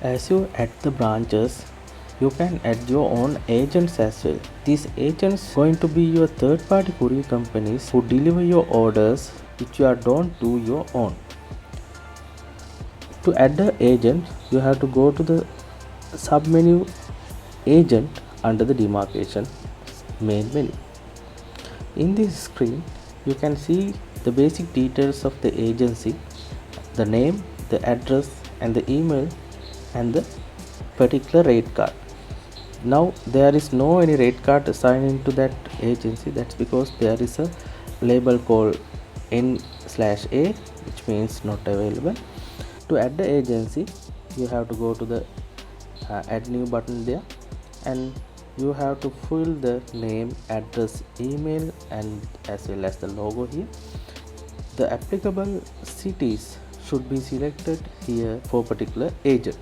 As you add the branches, you can add your own agents as well. These agents going to be your third party courier companies who deliver your orders which you don't do your own. To add the agent, you have to go to the submenu agent under the demarcation main menu. In this screen, you can see the basic details of the agency, the name, the address and the email and the particular rate card. Now there is no any rate card assigned into that agency. That's because there is a label called N/A, which means not available. To add the agency, you have to go to the add new button there, and you have to fill the name, address, email and as well as the logo here. The applicable cities should be selected here for particular agent.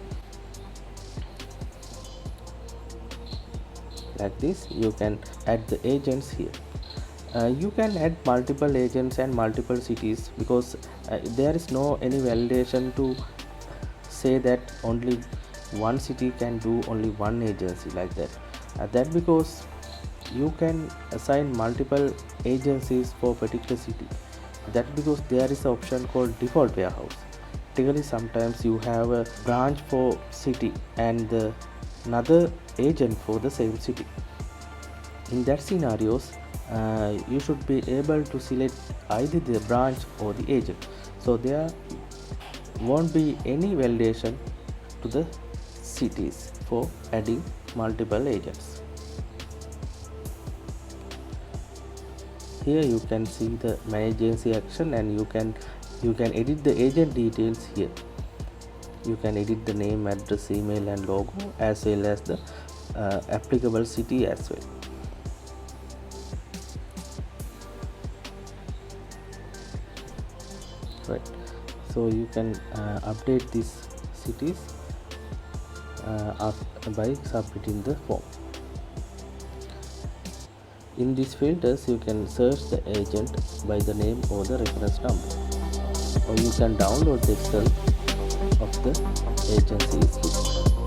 Like this, you can add the agents here. You can add multiple agents and multiple cities because there is no any validation to say that only one city can do only one agency like that. That because you can assign multiple agencies for particular city. That because there is an option called default warehouse. Typically sometimes you have a branch for city and another agent for the same city. In that scenarios, you should be able to select either the branch or the agent, so there won't be any validation to the cities for adding multiple agents. Here you can see the manage agency action, and you can edit the agent details here. You can edit the name, address, email and logo as well as the applicable city as well. Right, so you can update these cities by submitting the form. In these filters, you can search the agent by the name or the reference number, or you can download the Excel of the agency's list.